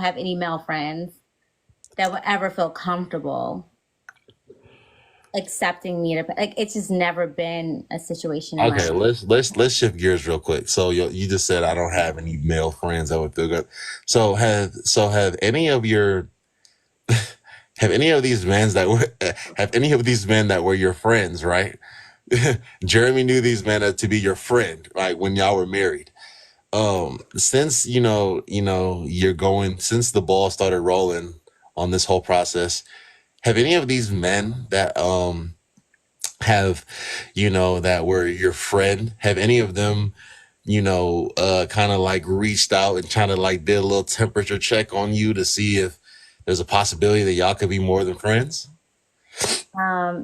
have any male friends that would ever feel comfortable accepting me to like it's just never been a situation in my Okay, life. let's shift gears real quick. So you just said I don't have any male friends that would feel good. So have any of your have any of these men that were have any of these men that were your friends, right? Jeremy knew these men to be your friend, right? When y'all were married. Since you're going since the ball started rolling on this whole process, have any of these men that have that were your friend, have any of them kind of like reached out and kind of like did a little temperature check on you to see if there's a possibility that y'all could be more than friends?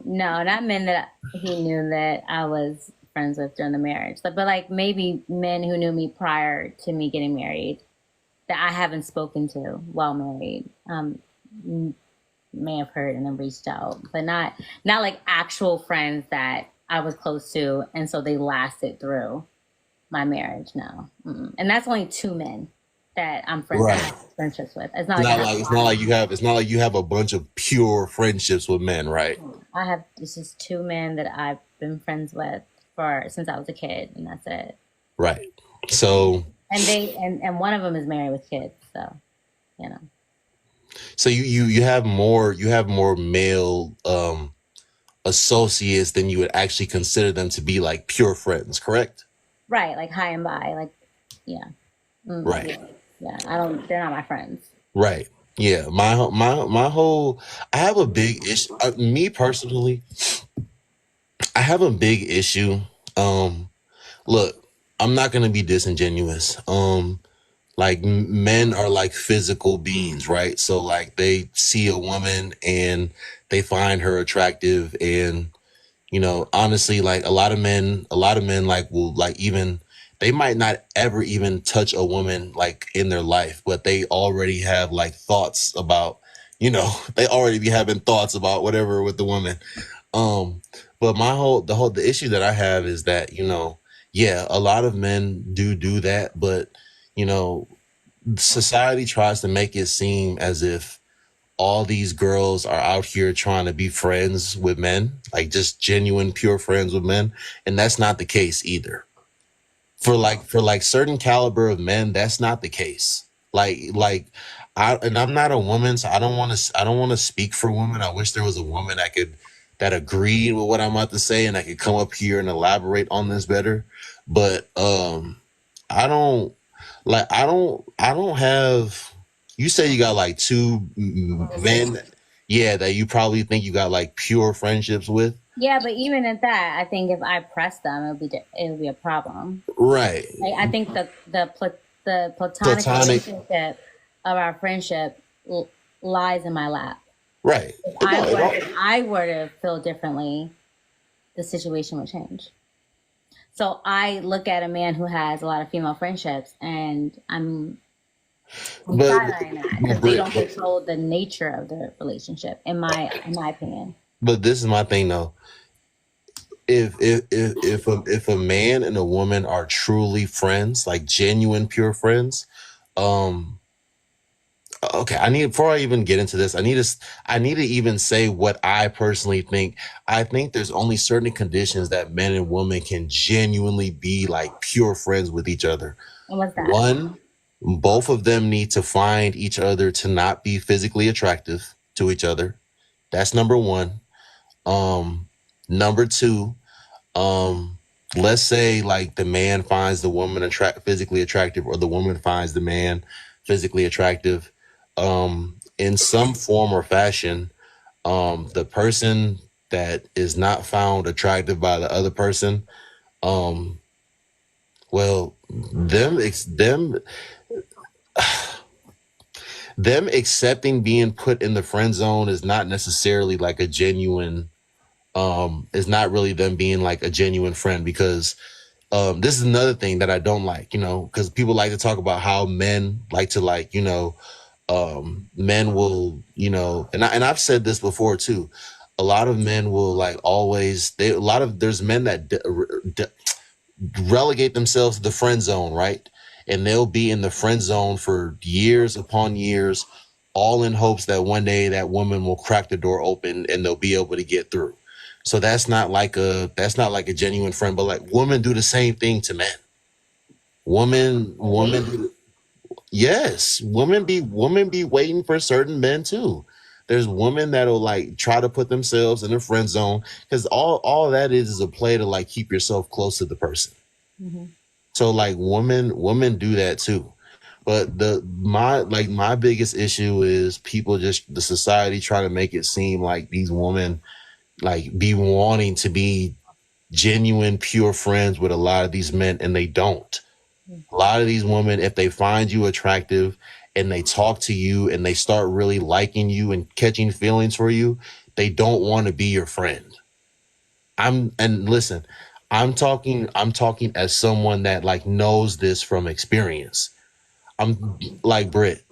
No, not men that he knew that I was friends with during the marriage, but like maybe men who knew me prior to me getting married that I haven't spoken to while married. May have heard and then reached out, but not like actual friends that I was close to, and so they lasted through my marriage. No, and that's only two men that I Right. have friendships with. It's not like I have a It's lot not of like you have a bunch of pure friendships with men, right? I have it's just two men that I've been friends with for since I was a kid, and that's it. Right. So And one of them is married with kids, so you know, you have more male associates than you would actually consider them to be like pure friends, correct? right? Like high and by, like yeah, Right. yeah, yeah. I don't. They're not my friends. Right. Yeah. My whole I have a big issue. Me personally, I have a big issue. Um, Look, I'm not gonna be disingenuous. Like men are like physical beings, right? So like they see a woman and they find her attractive, and honestly, like a lot of men like will like even they might not ever even touch a woman like in their life, but they already have like thoughts about, they already be having thoughts about whatever with the woman. Um, but the issue that I have is that, yeah, a lot of men do that, but you know, society tries to make it seem as if all these girls are out here trying to be friends with men, like just genuine, pure friends with men, and that's not the case either. For certain caliber of men, that's not the case. I'm not a woman, so I don't want to speak for women. I wish there was a woman that agreed with what I'm about to say and I could come up here and elaborate on this better. But I don't I don't have. You say you got like two men, yeah, that you probably think you got like pure friendships with, Yeah, but even at that, I think if I press them, it would be a problem. right? I think the platonic Platonic, relationship of our friendship lies in my lap. right? No, If I were to feel differently, the situation would change. So I look at a man who has a lot of female friendships, and I'm but side eyeing that but, because they Brit- don't control the nature of the relationship, in my opinion. but this is my thing though. If a man and a woman are truly friends, like genuine, pure friends, um, okay, I need before I even get into this, I need to even say what I personally think. I think there's only certain conditions that men and women can genuinely be like pure friends with each other. And what's that? One, both of them need to find each other to not be physically attractive to each other. That's number one. Um, Number two, um, let's say like the man finds the woman physically attractive, or the woman finds the man physically attractive. In some form or fashion, the person that is not found attractive by the other person, um, well, them accepting being put in the friend zone is not necessarily like a genuine is not really them being like a genuine friend, because this is another thing that I don't like, because people like to talk about how men like to like, men will, and I've said this before too. A lot of men will like always a lot of there's men that relegate themselves to the friend zone, right? and they'll be in the friend zone for years upon years, all in hopes that one day that woman will crack the door open and they'll be able to get through. So that's not like a genuine friend, but like women do the same thing to men. Really? Women Yes, women be waiting for certain men too. There's women that'll like try to put themselves in a friend zone because all that is a play to like keep yourself close to the person. Hmm. So like women do that too. But my biggest issue is people just the society trying to make it seem like these women like be wanting to be genuine pure friends with a lot of these men and they don't. A lot of these women, if they find you attractive and they talk to you and they start really liking you and catching feelings for you, they don't want to be your friend. And listen, I'm talking as someone that like knows this from experience. I'm like Britt,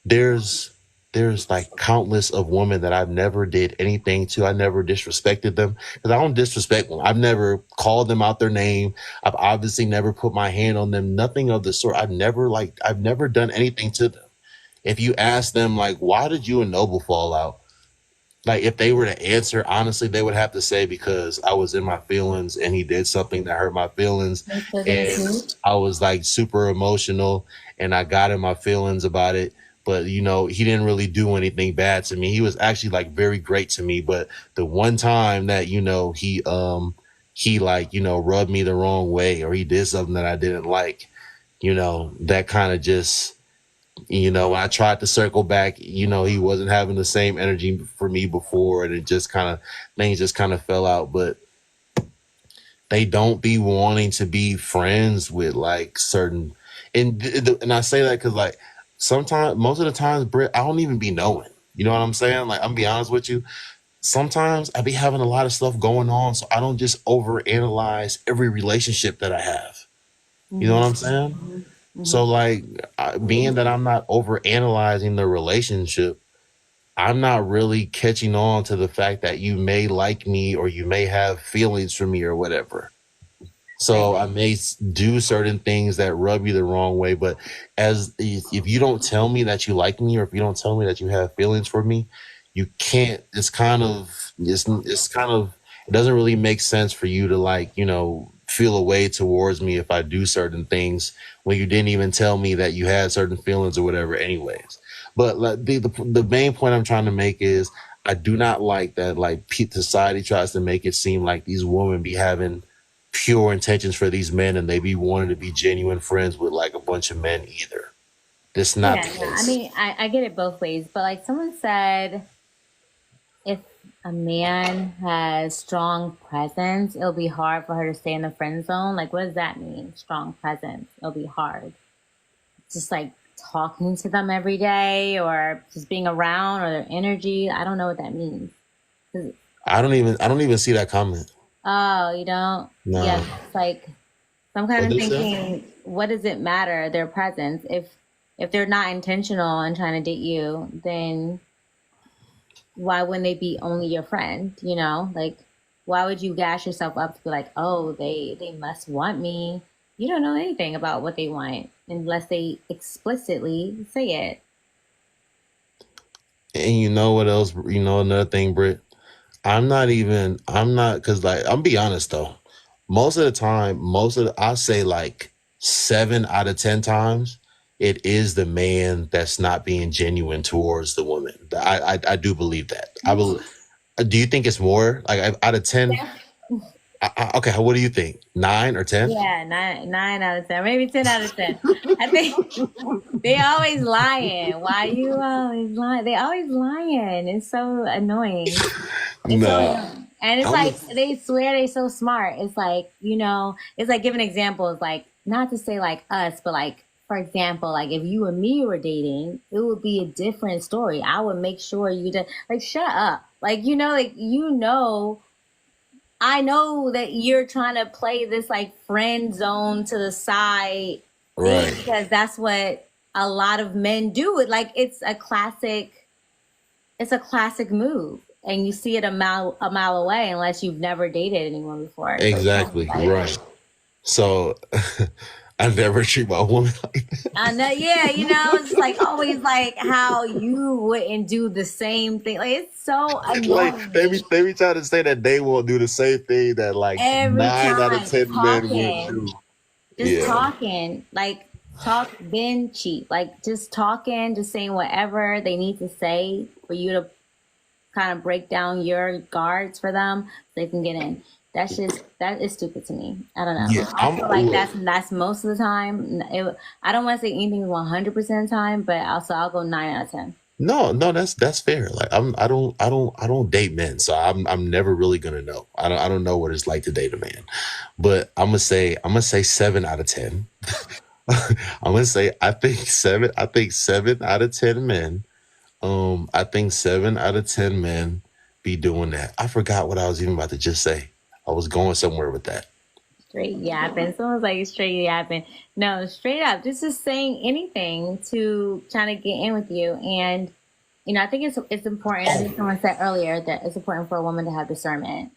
there's there's like countless of women that I've never did anything to. I never disrespected them because I don't disrespect them. I've never called them out their name. I've obviously never put my hand on them. Nothing of the sort. I've never done anything to them. If you ask them like, why did you and Noble fall out? Like if they were to answer honestly, they would have to say because I was in my feelings and he did something that hurt my feelings They still get and sued? I was like super emotional and I got in my feelings about it. But you know, he didn't really do anything bad to me. He was actually like very great to me. But the one time that, you know, he like, you know, rubbed me the wrong way or he did something that I didn't like, you know, that kind of just you know, when I tried to circle back, you know, he wasn't having the same energy for me before, and it just kind of things just kind of fell out. But they don't be wanting to be friends with like certain, and I say that because like sometimes, most of the times, Britt, I don't even be knowing. You know what I'm saying? Like I'm be honest with you. Sometimes I be having a lot of stuff going on, so I don't just overanalyze every relationship that I have. You know Hmm. what I'm saying? Hmm. So Hmm. like being that I'm not over analyzing the relationship, I'm not really catching on to the fact that you may like me or you may have feelings for me or whatever. So Right. I may do certain things that rub you the wrong way, but as if you don't tell me that you like me or if you don't tell me that you have feelings for me, you can't. It's kind of it doesn't really make sense for you to like you know feel a way towards me if I do certain things when you didn't even tell me that you had certain feelings or whatever. Anyways, but like, the main point I'm trying to make is I do not like that like society tries to make it seem like these women be having pure intentions for these men and they be wanting to be genuine friends with like a bunch of men either. That's not the Yeah, no, I case. mean, I get it both ways, but like someone said, if a man has strong presence, it'll be hard for her to stay in the friend zone. Like, what does that mean? Strong presence. It'll be hard. Just like talking to them every day or just being around or their energy. I don't know what that means. 'Cause- I don't even see that comment. Oh, you don't? Yeah, No. it's like some kind What of they say? thinking, what does it matter, their presence? If they're not intentional and trying to date you, then why wouldn't they be only your friend? You know, like why would you gas yourself up to be like, oh, they must want me? You don't know anything about what they want unless they explicitly say it. And you know what else? You know another thing, Britt. I'm not because like I'm be honest though. Most of the time, I say like 7 out of 10 times, it is the man that's not being genuine towards the woman. I do believe that. I believe. Do you think it's more like out of 10? Yeah. Okay, what do you think? 9 or 10? Yeah, nine out of 10, maybe 10 out of 10. I think they always lying. Why you always lying? They always lying. It's so annoying. It's so Nah, annoying. And it's I'm. like they swear they so smart. It's like, it's like giving examples, like not to say like us, but like for example, like if you and me were dating, it would be a different story. I would make sure you did like shut up. Like I know that you're trying to play this like friend zone to the side thing Right. because that's what a lot of men do. Like it's a classic move, and you see it a mile away unless you've never dated anyone before. So it's kind of Exactly. like, Right. So I never treat my woman like I know, yeah, it's like always like how you wouldn't do the same thing. Like it's so that. Like annoying. they be trying to say that they won't do the same thing that like Every 9 out of 10 time men would talking, do. just Yeah. talking, like talk then cheat. Like just talking, just saying whatever they need to say for you to kind of break down your guards for them so they can get in. That is stupid to me. I don't know. Yeah. I I'm feel like look. that's most of the time. I don't want to say anything 100% of the time, but also I'll go 9 out of 10. No, no, that's fair. Like I don't date men, so I'm never really gonna know. I don't know what it's like to date a man. But I'm gonna say 7 out of 10. I'm gonna say I think 7 out of 10 men. I think 7 out of 10 men be doing that. I forgot what I was even about to just say. I was going somewhere with that. Straight yapping. Someone's like straight yapping. No, straight up. Just saying anything to trying to get in with you. And I think it's important. I think someone said earlier that it's important for a woman to have discernment.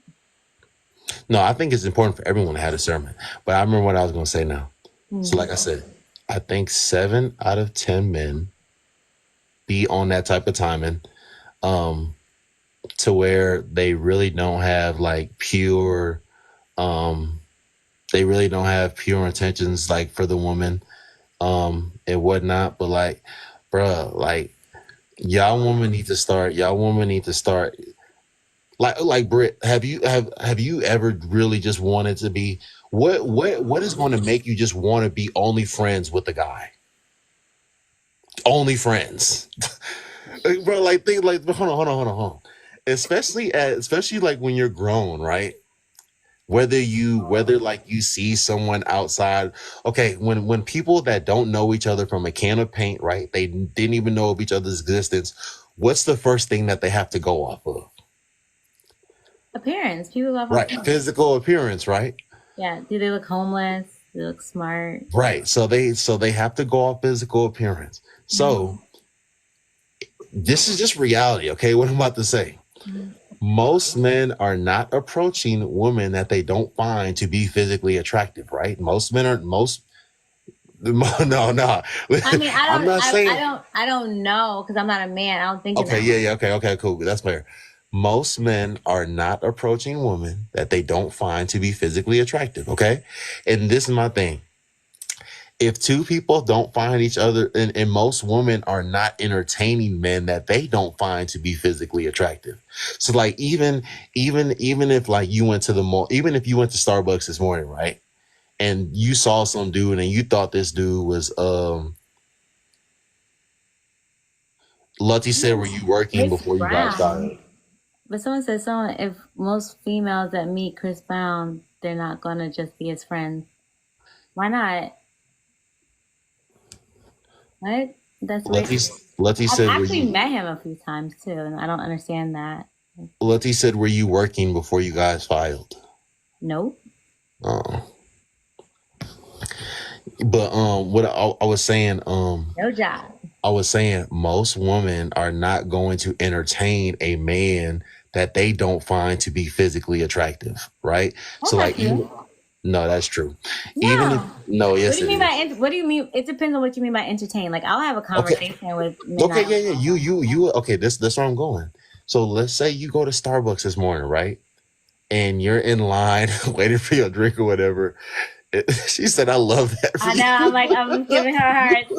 No, I think it's important for everyone to have discernment. But I remember what I was gonna say now. So Hmm. like I said, I think 7 out of 10 men be on that type of timing. Um, to where they really don't have like pure um they really don't have pure intentions like for the woman and whatnot, but like bruh, like y'all women need to start like Britt, have you ever really just wanted to be what is going to make you just want to be only friends with the guy, only friends? Like, bro, like think like hold on, especially like when you're grown, right? Whether like you see someone outside, okay, when people that don't know each other from a can of paint, right, they didn't even know of each other's existence, what's the first thing that they have to go off of? Appearance. People love Right, appearance. physical appearance, right? Yeah. Do they look homeless? Do they look smart? Right, so they have to go off physical appearance. So Mhm. this is just reality, okay, what I'm about to say. Most men are not approaching women that they don't find to be physically attractive, right? No, no. I mean, I I'm don't, not saying. I don't know because I'm not a man. I don't think in Okay, that yeah, way. yeah, okay, cool. That's fair. Most men are not approaching women that they don't find to be physically attractive. Okay, and this is my thing. If two people don't find each other, and most women are not entertaining men that they don't find to be physically attractive. So, like, even if like you went to the mall, even if you went to Starbucks this morning, right, and you saw some dude and you thought this dude was Lutty said, were you working Chris before you got Brown. started? But someone said if most females that meet Chris Brown, they're not gonna just be his friends. Why not? What? That's Lutty, racist. Lutty I've said, were actually you? met him a few times too, and I don't understand that. Lutty said, were you working before you guys filed? Nope. Oh, but what I was saying, No job. I was saying most women are not going to entertain a man that they don't find to be physically attractive, right? That's So not like true. even no, that's true. Even if No. no, What do yes you it mean by is. what do you mean? It depends on what you mean by entertain. Like I'll have a Okay, conversation with men okay, I yeah, don't yeah. know. You. Okay, this where I'm going. So let's say you go to Starbucks this morning, right? And you're in line waiting for your drink or whatever. She said, "I love that for I know. I'm like you." I'm giving her hearts.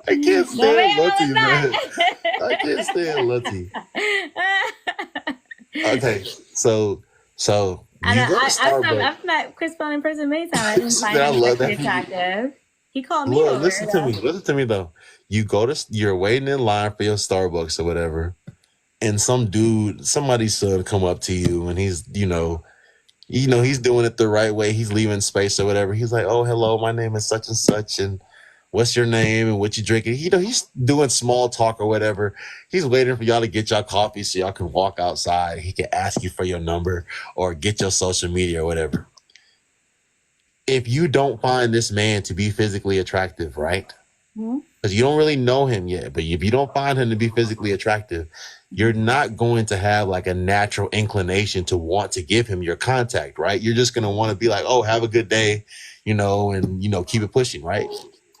I can't No, stand ma'am, Lutty, man. I can't I stand Lutty. was not. Okay, so I know. you go to Starbucks. I've met Chris Brown in person many times. I didn't She find said, "I him love sexually that for you." attractive. He called me Look, over though. listen to me though. You're waiting in line for your Starbucks or whatever, and some dude, somebody's son, come up to you, and he's he's doing it the right way. He's leaving space or whatever. He's like, "Oh, hello, my name is such and such, and what's your name and what you drinking?" He's doing small talk or whatever. He's waiting for y'all to get y'all coffee so y'all can walk outside. He can ask you for your number or get your social media or whatever. If you don't find this man to be physically attractive, right? Hmm? because you don't really know him yet. But if you don't find him to be physically attractive, you're not going to have like a natural inclination to want to give him your contact, right? You're just going to want to be like, oh, have a good day, and keep it pushing, right?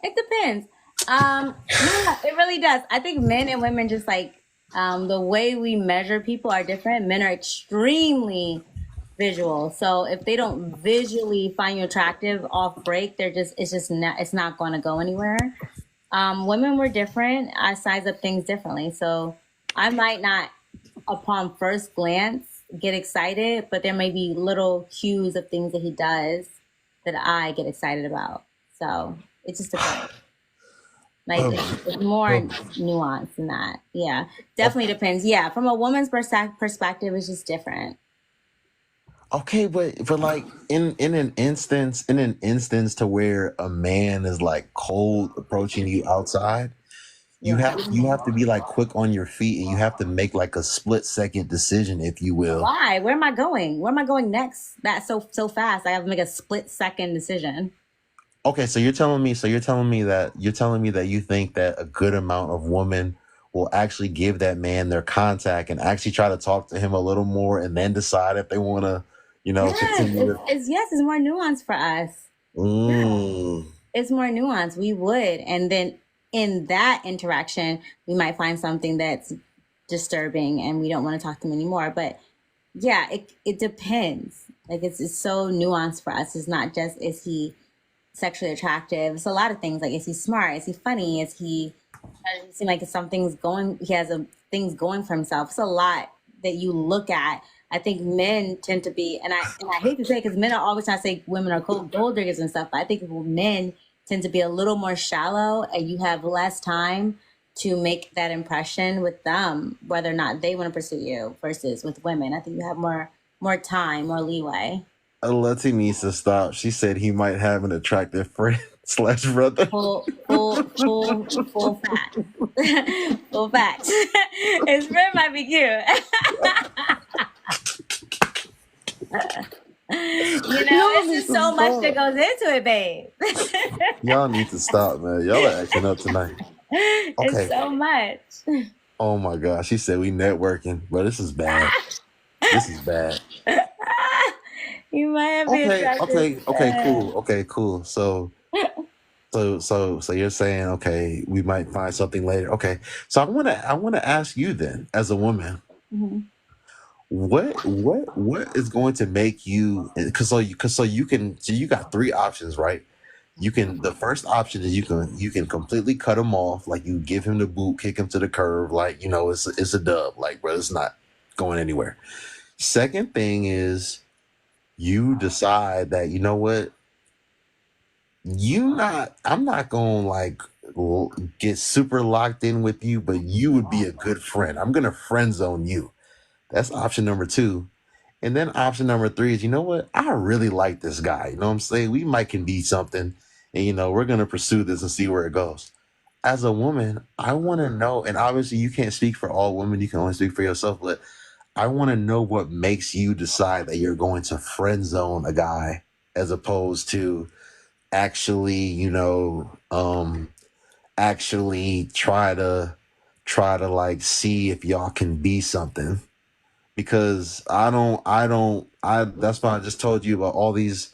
It depends. Yeah, it really does. I think men and women just like the way we measure people are different. Men are extremely visual. So if they don't visually find you attractive off break, it's not going to go anywhere. Women were different. I size up things differently. So I might not, upon first glance, get excited, but there may be little cues of things that he does that I get excited about. So it just depends. Like Um, it's more um, nuanced than that. Yeah, o- definitely depends. Yeah, from a woman's perspective, it's just different. okay, but like in an instance to where a man is like cold approaching you outside, you Yeah. have to be like quick on your feet and you have to make like a split-second decision, if you will. Why? Where am I going? Where am I going next? That's so fast. I have to make a split-second decision. Okay, so you're telling me that you think that a good amount of women will actually give that man their contact and actually try to talk to him a little more and then decide if they want to, Yes, continue to. it's more nuanced for us. Mm, It's more nuanced. We would, and then in that interaction, we might find something that's disturbing, and we don't want to talk to him anymore. But yeah, it depends. Like it's so nuanced for us. It's not just is he sexually attractive. It's a lot of things. Like is he smart? Is he funny? Does he seem like something's going? He has things going for himself. It's a lot that you look at. I think men tend to be, and I hate to say because men are always trying to say women are gold diggers and stuff. But I think men tend to be a little more shallow, and you have less time to make that impression with them, whether or not they want to pursue you. Versus with women, I think you have more time, more leeway. Letty needs to stop. She said he might have an attractive friend slash brother. Full facts. Full facts. His friend might be cute. Y'all It's need just to so much that stop. goes into it, babe. Y'all need to stop, man. Y'all are acting up tonight. It's Okay. so much. Oh my gosh. She said we networking, but this is bad. This is bad. You might have been Okay, attracted. okay, cool. Okay, cool. So you're saying, okay, we might find something later. Okay. So I wanna ask you then, as a woman, Mhm. what is going to make you, because you got three options, right? The first option is you can completely cut him off, like you give him the boot, kick him to the curb, like it's a dub, like bro, it's not going anywhere. Second thing is you decide that, you know what, I'm not gonna like get super locked in with you, but you would be a good friend. I'm gonna friend zone you. That's option number two. And then option number three is, you know what, I really like this guy, you know what I'm saying, we might can be something, and we're gonna pursue this and see where it goes. As a woman, I want to know, and obviously you can't speak for all women, you can only speak for yourself, but I want to know what makes you decide that you're going to friend zone a guy as opposed to actually, actually try to like see if y'all can be something. Because I that's why I just told you about all these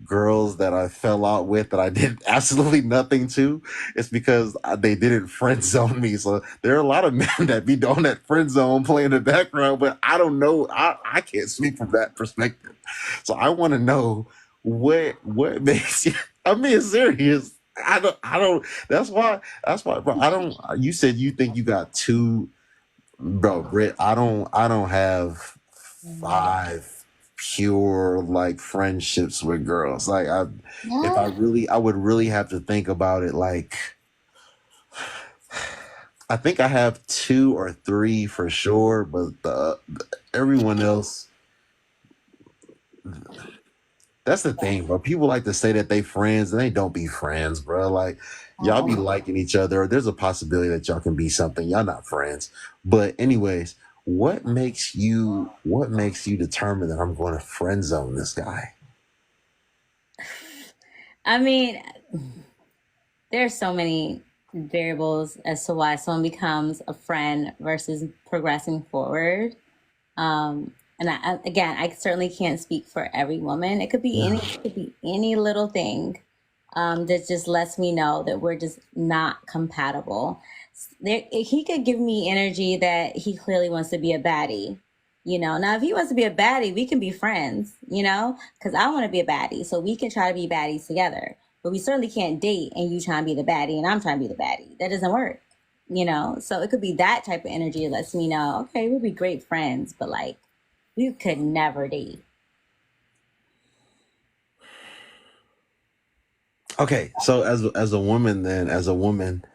girls that I fell out with that I did absolutely nothing to. It's because they didn't friend zone me. So there are a lot of men that be on that friend zone playing in the background, but I don't know. I can't speak from that perspective. So I want to know what makes you. I'm being serious. I don't. That's why, bro. I don't. You said you think you got two, bro. Britt. I don't have five pure like friendships with girls. Like if What? I would really have to think about it. Like I think I have two or three for sure, but everyone else. That's the thing, bro. People like to say that they friends and they don't be friends, bro. Like y'all be liking each other. There's a possibility that y'all can be something. Y'all not friends. But anyways, what makes you determine that I'm going to friend zone this guy? I mean, there's so many. variables as to why someone becomes a friend versus progressing forward. And again, I certainly can't speak for every woman. It could be any little thing that just lets me know that we're just not compatible. He could give me energy that he clearly wants to be a baddie. Now if he wants to be a baddie, we can be friends, because I want to be a baddie. So we can try to be baddies together. But we certainly can't date and you trying to be the baddie and I'm trying to be the baddie. That doesn't work, So it could be that type of energy that lets me know, okay, we'll be great friends, but like we could never date. Okay, so as a woman,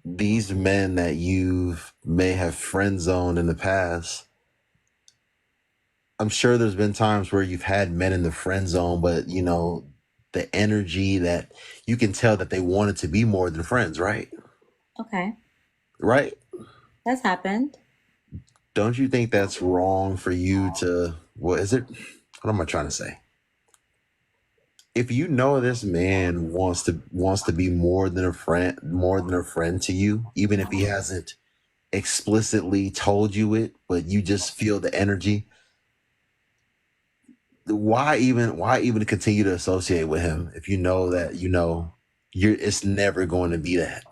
these men that you may have friend zoned in the past, I'm sure there's been times where you've had men in the friend zone, but the energy that you can tell that they wanted to be more than friends, right? Okay. Right? That's happened. Don't you think that's wrong for you to, what is it? What am I trying to say? If you know this man wants to be more than a friend to you, even if he hasn't explicitly told you it, but you just feel the energy, why even continue to associate with him if you know that you're it's never going to be that.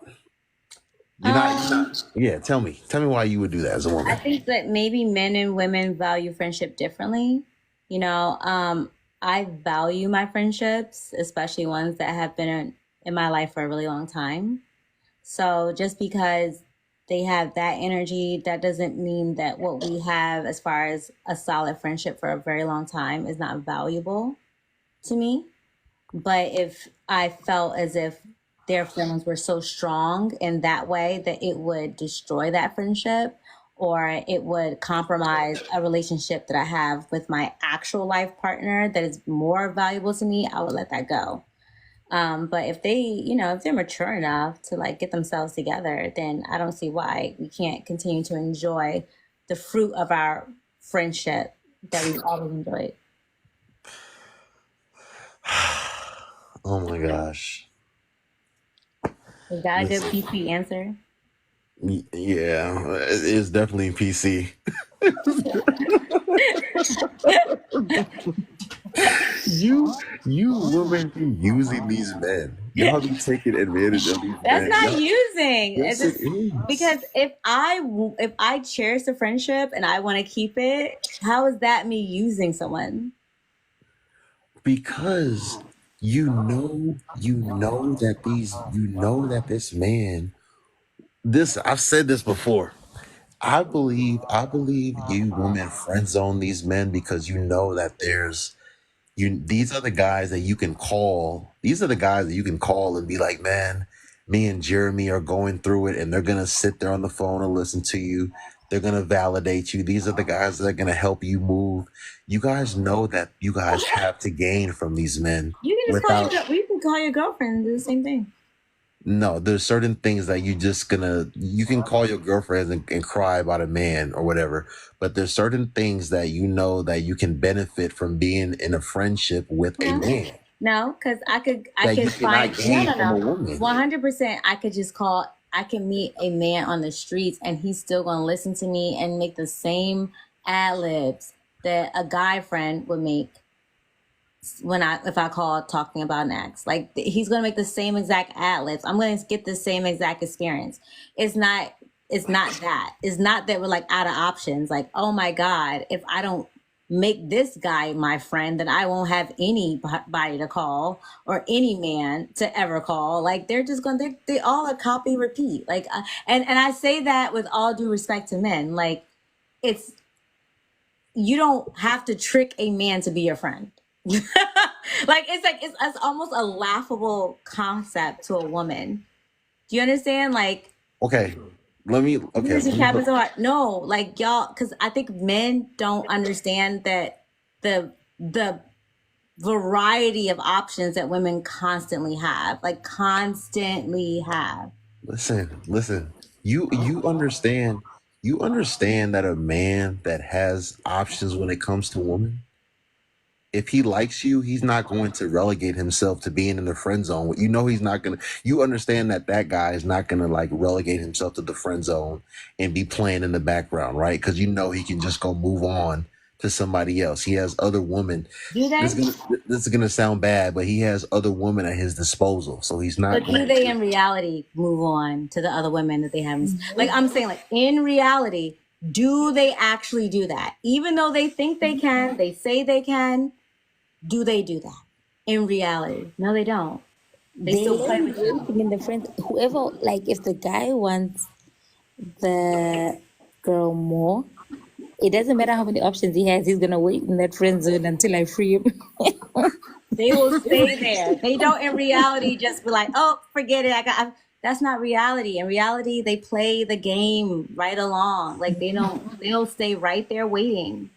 You're not. Yeah, tell me why you would do that as a I woman. think that maybe men and women value friendship differently. You know, um, I value my friendships, especially ones that have been in my life for a really long time. So just because they have that energy, that doesn't mean that what we have as far as a solid friendship for a very long time is not valuable to me. But if I felt as if their feelings were so strong in that way that it would destroy that friendship or it would compromise a relationship that I have with my actual life partner that is more valuable to me, I would let that go. But if if they're mature enough to like get themselves together, then I don't see why we can't continue to enjoy the fruit of our friendship that we've always enjoyed. Oh my gosh. Is that a good Listen, PC answer? yeah, it is definitely PC. You you women be using these men. Y'all be taking advantage of these That's men. not Y'all, using. yes, it is. Because if I cherish the friendship and I want to keep it, how is that me using someone? Because you know that this man, this I've said this before. I believe you women friend zone these men because you know that these are the guys that you can call. These are the guys that you can call and be like, man, me and Jeremy are going through it, and they're gonna sit there on the phone and listen to you. They're gonna validate you. These are the guys that are gonna help you move. You guys know that you guys have to gain from these men You can just call without. you can call your girlfriend and do the same thing. No, there's certain things that you can call your girlfriend and cry about a man or whatever, but there's certain things that you know that you can benefit from being in a friendship with a No, man no, because I that you could cannot find no, gain no, from a no, woman. 100%. I could just call. I can meet a man on the streets and he's still gonna listen to me and make the same ad libs that a guy friend would make when I if I call talking about an ex. Like he's gonna make the same exact ad libs. I'm gonna get the same exact experience. It's not it's not that. It's not that we're like out of options. Like, oh my God, if I don't make this guy my friend, then I won't have anybody to call or any man to ever call. Like they're just going they all are copy repeat. Like and I say that with all due respect to men. Like it's you don't have to trick a man to be your friend. It's almost a laughable concept to a woman. Do you understand? Like Okay, this just let me happens so hard. No, like y'all, because I think men don't understand that the variety of options that women constantly have, like constantly have. listen. You understand that a man that has options when it comes to women, if he likes you, he's not going to relegate himself to being in the friend zone. You know, he's not gonna. You understand that that guy is not gonna like relegate himself to the friend zone and be playing in the background, right? Because you know he can just go move on to somebody else. He has other women. Do This they? is gonna, this is gonna sound bad, but he has other women at his disposal, so he's not But going do they in reality move on to the other women that they haven't? Like I'm saying, like in reality, do they actually do that? Even though they think they can, they say they can, do they do that? In reality? No, they don't. They They still play lay with you. waiting in the front. Whoever, like, if the guy wants the girl more, it doesn't matter how many options he has. He's gonna wait in that friend zone until I free him. They will stay there. They don't in reality just be like, oh, forget it. That's not reality. In reality, they play the game right along. Like they don't stay right there waiting.